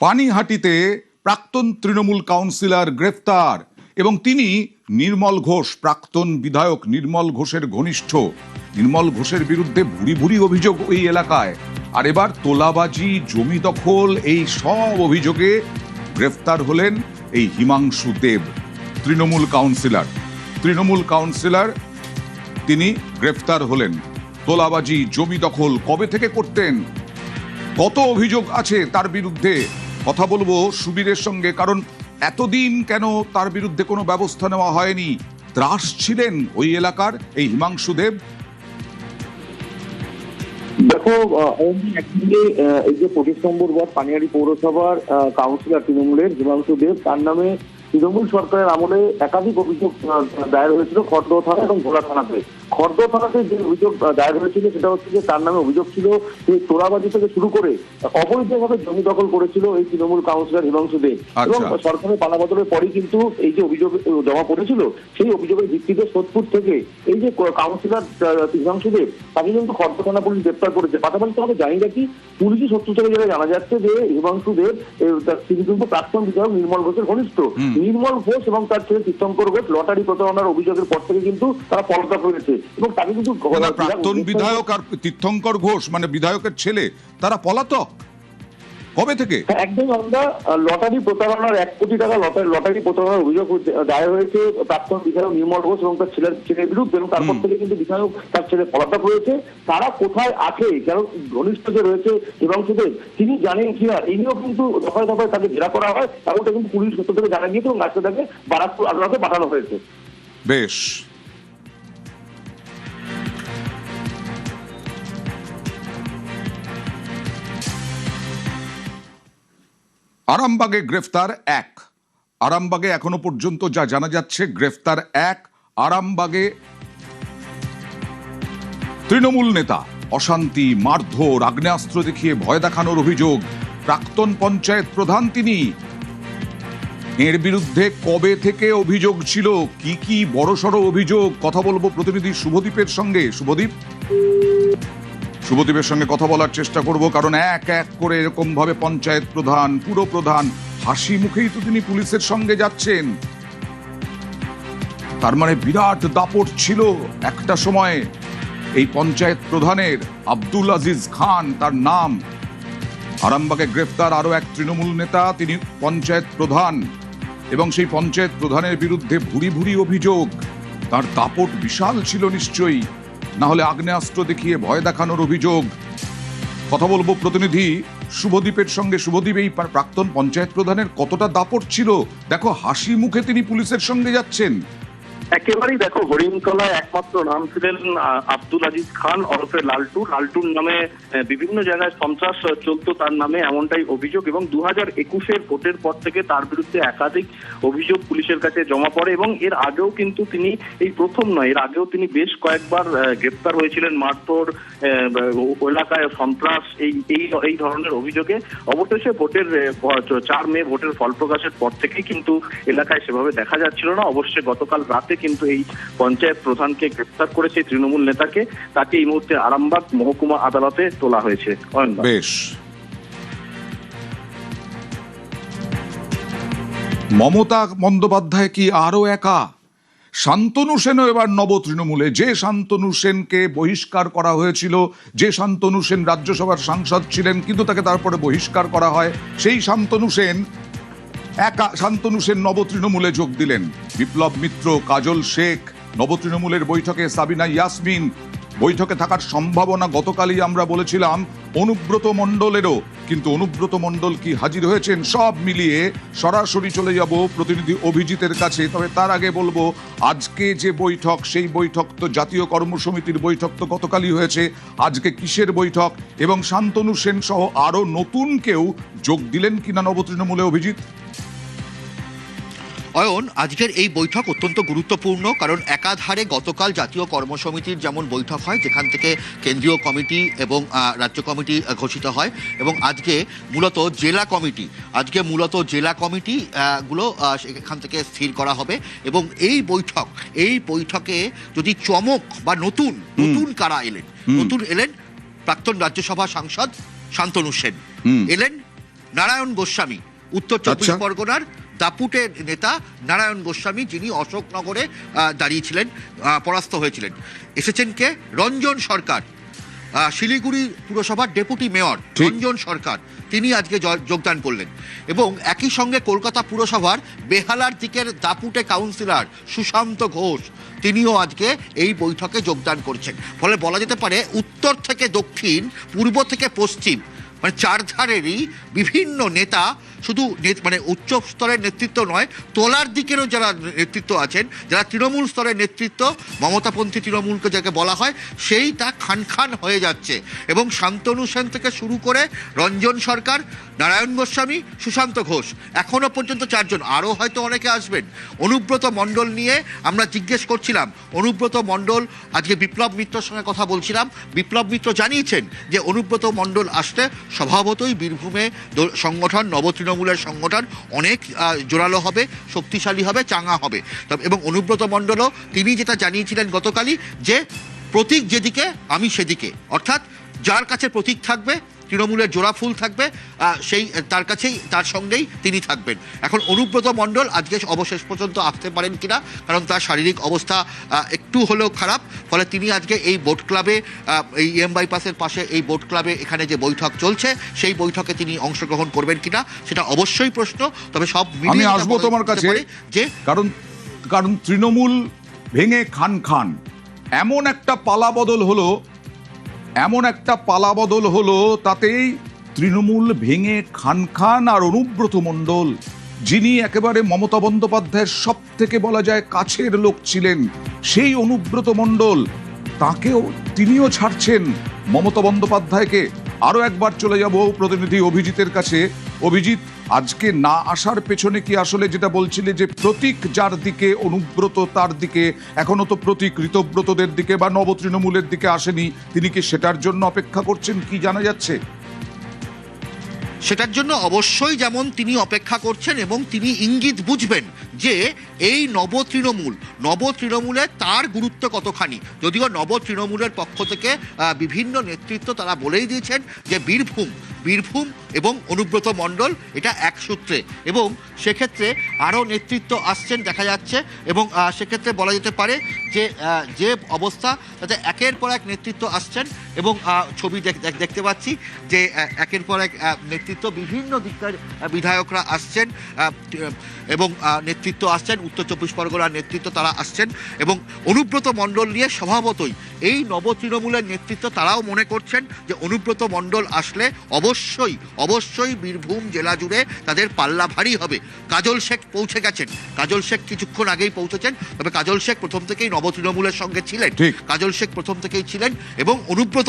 পানিহাটিতে প্রাক্তন তৃণমূল কাউন্সিলর গ্রেফতার এবং তিনি নির্মল ঘোষ, প্রাক্তন বিধায়ক নির্মল ঘোষের ঘনিষ্ঠ। নির্মল ঘোষের বিরুদ্ধে ভুরি ভুরি অভিযোগ ওই এলাকায়, আর এবার তোলাবাজি, জমি দখল, এই সব অভিযোগে গ্রেফতার হলেন এই হিমাংশু দেব, তৃণমূল কাউন্সিলর। তিনি গ্রেফতার হলেন। তোলাবাজি, জমি দখল কবে থেকে করতেন, কত অভিযোগ আছে তার বিরুদ্ধে, কথা বলবো সুবীরের সঙ্গে। কারণ এতদিন কেন তার বিরুদ্ধে কোনো ব্যবস্থা নেওয়া হয়নি? ত্রাস ছিলেন ওই এলাকার এই হিমাংশু দেব। দেখো, একদিকে এই যে 25 নম্বর ওয়ার্ড পানিহাটি পৌরসভার কাউন্সিলর তৃণমূলের হিমাংশু দেব, তার নামে তৃণমূল সরকারের আমলে একাধিক অভিযোগ দায়ের হয়েছিল খড়দহ থানা এবং ভোলা থানাতে। খড়দহ থানাতে যে অভিযোগ দায়ের হয়েছিল সেটা হচ্ছে যে তার নামে অভিযোগ ছিল যে তোলাবাজি থেকে শুরু করে অবৈধভাবে জমি দখল করেছিল এই তৃণমূল কাউন্সিলর হিমাংশু দেব। এবং সরকারের পালাবদলের পরই কিন্তু এই যে অভিযোগ জমা পড়েছিল সেই অভিযোগের ভিত্তিতে সোদপুর থেকে এই যে কাউন্সিলর হিমাংশু দেব তাকে কিন্তু খড়দহ থানা পুলিশ গ্রেপ্তার করেছে। পাশাপাশি আমাকে জানি নাকি পুলিশি সূত্র থেকে যেটা জানা যাচ্ছে যে হিমাংশু দেব তিনি কিন্তু প্রাক্তন বিধায়ক নির্মল ঘোষের ঘনিষ্ঠ। নির্মল ঘোষ এবং তার ছেলে তীর্থঙ্কর ঘোষ লটারি প্রতারণার অভিযোগের পর থেকে কিন্তু তারা পলাতক রয়েছে এবং তাকে কিন্তু প্রাক্তন বিধায়ক আর তীর্থঙ্কর ঘোষ মানে বিধায়কের ছেলে, তারা পলাতক কবে থেকে? একদম আমরা লটারি প্রতারণার 1 কোটি টাকা লটারি প্রতারণার অভিযোগ দায়ের হয়েছে প্রাক্তন বিধায়ক নির্মল ঘোষ এবং তার ছেলের বিরুদ্ধে, এবং তারপর থেকে কিন্তু বিধায়ক তার ছেলে পলাতক রয়েছে। তারা কোথায় আছে, কারণ ঘনিষ্ঠ যে রয়েছে হিমাংশু দেব তিনি জানেন কিনা এই নিয়েও কিন্তু দফায় দফায় তাকে জেরা করা হয়, এমনটা কিন্তু পুলিশ সূত্র থেকে জানা গিয়েছে এবং আজকে তাকে বারাকপুর আদালতে পাঠানো হয়েছে। বেশ। আরামবাগে গ্রেফতার 1। আরামবাগে এখনো পর্যন্ত যা জানা যাচ্ছে গ্রেফতার 1। আরামবাগে তৃণমূল নেতা, অশান্তি, মারধর, আগ্নেয়াস্ত্র দেখিয়ে ভয় দেখানোর অভিযোগ। প্রাক্তন পঞ্চায়েত প্রধান তিনি। এর বিরুদ্ধে কবে থেকে অভিযোগ ছিল, কি কি বড়সড় অভিযোগ, কথা বলবো প্রতিনিধি শুভদীপের সঙ্গে। শুভদীপের সঙ্গে কথা বলার চেষ্টা করব, কারণ এক এক করে এরকম ভাবে পঞ্চায়েত প্রধান, পুরপ্রধান হাসি মুখেই তো তিনি পুলিশের সঙ্গে যাচ্ছেন। তার মানে বিরাট দাপট ছিল একটা সময়ে এই পঞ্চায়েত প্রধানের। আব্দুল আজিজ খান তার নাম। আরামবাগে গ্রেফতার আরো এক তৃণমূল নেতা, তিনি পঞ্চায়েত প্রধান এবং সেই পঞ্চায়েত প্রধানের বিরুদ্ধে ভুরি ভুরি অভিযোগ। তার দাপট বিশাল ছিল নিশ্চয়ই, না হলে আগ্নেয়াস্ত্র দেখিয়ে ভয় দেখানোর অভিযোগ। কথা বলবো প্রতিনিধি শুভদীপের সঙ্গে। শুভদীপ, এই প্রাক্তন পঞ্চায়েত প্রধানের কতটা দাপট ছিল? দেখো হাসি মুখে তিনি পুলিশের সঙ্গে যাচ্ছেন। একেবারেই দেখো, হরিণতলায় একমাত্র নাম ছিলেন আব্দুল আজিজ খান ওরফে লালটুর নামে বিভিন্ন জায়গায় সন্ত্রাস চলতো তার নামে, এমনটাই অভিযোগ। এবং 2021-এর ভোটের পর থেকে তার বিরুদ্ধে একাধিক অভিযোগ পুলিশের কাছে জমা পড়ে এবং এর আগেও কিন্তু তিনি এই প্রথম নয়, এর আগেও তিনি বেশ কয়েকবার গ্রেপ্তার হয়েছিলেন মারধর, এলাকায় সন্ত্রাস, এই ধরনের অভিযোগে। অবশেষে ভোটের 4 মে ভোটের ফল প্রকাশের পর থেকেই কিন্তু এলাকায় সেভাবে দেখা যাচ্ছিল না। অবশ্যই গতকাল রাতে কিন্তু এই পঞ্চায়েত প্রধানকে গ্রেফতার করেছে তৃণমূল নেতাকে, তাকে এই মুহূর্তে আরামবাগ মহকুমা আদালতে তোলা হয়েছে। বেশ। মমতা বন্দ্যোপাধ্যায় কি আরো একা? শান্তনু সেনও এবার নব তৃণমূলে। যে শান্তনু সেনকে বহিষ্কার করা হয়েছিল, যে শান্তনু সেন রাজ্যসভার সাংসদ ছিলেন কিন্তু তাকে তারপরে বহিষ্কার করা হয়, সেই শান্তনু সেন নব তৃণমূলে যোগ দিলেন। বিপ্লব মিত্র, কাজল শেখ নব তৃণমূলের বৈঠকে, সাবিনা ইয়াসমিন বৈঠকে থাকার সম্ভাবনা গতকালই আমরা বলেছিলাম অনুব্রত মণ্ডলেরও, কিন্তু অনুব্রত মণ্ডল কি হাজির হয়েছেন? সব মিলিয়ে সরাসরি চলে যাব প্রতিনিধি অভিজিতের কাছে। তবে তার আগে বলবো, আজকে যে বৈঠক, সেই বৈঠক তো জাতীয় কর্মসমিতির বৈঠক তো গতকালই হয়েছে। আজকে কিসের বৈঠক এবং শান্তনু সেন সহ আরো নতুন কেউ যোগ দিলেন কিনা নব তৃণমূলে, অভিজিৎ? অয়ন, আজকের এই বৈঠক অত্যন্ত গুরুত্বপূর্ণ, কারণ একাধারে গতকাল জাতীয় কর্মসমিতির যেমন বৈঠক হয় যেখান থেকে কেন্দ্রীয় কমিটি এবং রাজ্য কমিটি ঘোষিত হয়, এবং আজকে মূলত জেলা কমিটি গুলো এখান থেকে স্থির করা হবে। এবং এই বৈঠকে যদি চমক বা নতুন কারা এলেন, প্রাক্তন রাজ্যসভা সাংসদ শান্তনু সেন এলেন, নারায়ণ গোস্বামী, উত্তর চব্বিশ আচ্ছা। পরগনার দাপুটের নেতা নারায়ণ গোস্বামী, যিনি অশোকনগরে দাঁড়িয়েছিলেন, পরাস্ত হয়েছিলেন। এসেছেন কে? রঞ্জন সরকার, শিলিগুড়ি পুরসভার ডেপুটি মেয়র ঠিক। রঞ্জন সরকার, তিনি আজকে যোগদান করলেন। এবং একই সঙ্গে কলকাতা পুরসভার বেহালার দিকের দাপুটে কাউন্সিলর সুশান্ত ঘোষ, তিনিও আজকে এই বৈঠকে যোগদান করছেন। ফলে বলা যেতে পারে উত্তর থেকে দক্ষিণ, পূর্ব থেকে পশ্চিম, মানে চারধারেরই বিভিন্ন নেতা, শুধু মানে উচ্চ স্তরের নেতৃত্ব নয়, তোলার দিকেরও যারা নেতৃত্ব আছেন, যারা তৃণমূল স্তরের নেতৃত্ব, মমতাপন্থী তৃণমূলকে যাকে বলা হয়, সেইটা খান খান হয়ে যাচ্ছে। এবং শান্তনু সেন থেকে শুরু করে রঞ্জন সরকার, নারায়ণ গোস্বামী, সুশান্ত ঘোষ, এখনো পর্যন্ত 4 জন, আরও হয়তো অনেকে আসবেন। অনুব্রত মণ্ডল নিয়ে আমরা জিজ্ঞেস করছিলাম, অনুব্রত মণ্ডল, আজকে বিপ্লব মিত্রর সঙ্গে কথা বলছিলাম, বিপ্লব মিত্র জানিয়েছেন যে অনুব্রত মণ্ডল আসলে স্বভাবতই বীরভূমে সংগঠন, নবতৃণমূলের সংগঠন অনেক জোরালো হবে, শক্তিশালী হবে, চাঙ্গা হবে। এবং অনুব্রত মণ্ডলও তিনি যেটা জানিয়েছিলেন গতকালই, যে প্রতীক যেদিকে আমি সেদিকে, অর্থাৎ যার কাছে প্রতীক থাকবে, তৃণমূলের জোড়া ফুল থাকবে, সেই তার কাছেই, তার সঙ্গেই তিনি থাকবেন। এখন অনুব্রত মণ্ডল আজকে অবশেষ পর্যন্ত আসতে পারেন কিনা, কারণ তার শারীরিক অবস্থা একটু হলেও খারাপ, ফলে তিনি আজকে এই বোট ক্লাবে, এই EM বাইপাসের পাশে এই বোট ক্লাবে এখানে যে বৈঠক চলছে, সেই বৈঠকে তিনি অংশগ্রহণ করবেন কিনা সেটা অবশ্যই প্রশ্ন। তবে সব আমি মিলিয়ে আসবো তোমার কাছে, যে কারণ তৃণমূল ভেঙে খান খান, এমন একটা পালাবদল হলো, তাতেই তৃণমূল ভেঙে খান খান। আর অনুব্রত মণ্ডল, যিনি একেবারে মমতা বন্দ্যোপাধ্যায়ের সব থেকে বলা যায় কাছের লোক ছিলেন, সেই অনুব্রত মণ্ডল, তিনিও ছাড়ছেন মমতা বন্দ্যোপাধ্যায়কে। আরো একবার চলে যাব প্রতিনিধি অভিজিতের কাছে। অভিজিৎ, আজকে না আসার পেছনে কি আসলে যেটা বলছিলে যে প্রতীক যার দিকে, অনুব্রত তার দিকে, এখনো তো প্রতীক ঋতব্রতদের দিকে বা নবতৃণমূলের দিকে আসেনি, তিনি কি সেটার জন্য অপেক্ষা করছেন, কি জানা যাচ্ছে? সেটার জন্য অবশ্যই যেমন তিনি অপেক্ষা করছেন, এবং তিনি ইঙ্গিত বুঝবেন যে এই নবতৃণমূলে তার গুরুত্ব কতখানি। যদিও নবতৃণমূলের পক্ষ থেকে বিভিন্ন নেতৃত্ব তারা বলেই দিয়েছেন যে বীরভূম এবং অনুব্রত মণ্ডল এটা এক সূত্রে, এবং সেক্ষেত্রে আরও নেতৃত্ব আসছেন দেখা যাচ্ছে। এবং সেক্ষেত্রে বলা যেতে পারে যে অবস্থা, তাতে একের পর এক নেতৃত্ব আসছেন, এবং ছবি দেখতে পাচ্ছি যে একের পর এক নেতৃত্ব, বিভিন্ন দিককার বিধায়করা আসছেন এবং নেতৃত্ব আসছেন, উত্তর চব্বিশ পরগনার নেতৃত্ব তারা আসছেন। এবং অনুব্রত মণ্ডল নিয়ে স্বভাবতই এই নবতৃণমূলের নেতৃত্ব তারাও মনে করছেন যে অনুব্রত মণ্ডল আসলে অবশ্যই বীরভূম জেলা জুড়ে তাদের পাল্লা ভারী হবে। কাজল শেখ পৌঁছে গেছেন, কাজল শেখ কিছুক্ষণ আগেই পৌঁছেছেন, তবে কাজল শেখ প্রথম থেকেই নবতৃণমূলের সঙ্গে ছিলেন, কাজল শেখ প্রথম থেকেই ছিলেন। এবং অনুব্রত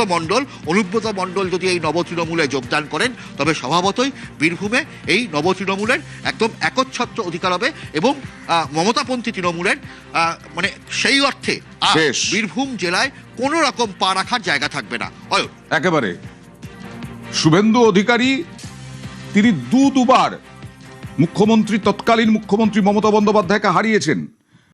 মণ্ডল যদি এই নবতৃণমূলে যোগদান করেন, তবে স্বভাবতই বীরভূমে এই নবতৃণমূলের একদম একচ্ছত্র অধিকার হবে, এবং মমতাপন্থী তৃণমূলের মানে সেই অর্থে বীরভূম জেলায় কোনো রকম পা রাখার জায়গা থাকবে না। একেবারে শুভেন্দু অধিকারী, তিনি দুবার তৎকালীন মুখ্যমন্ত্রী মমতা বন্দ্যোপাধ্যায়কে হারিয়েছেন।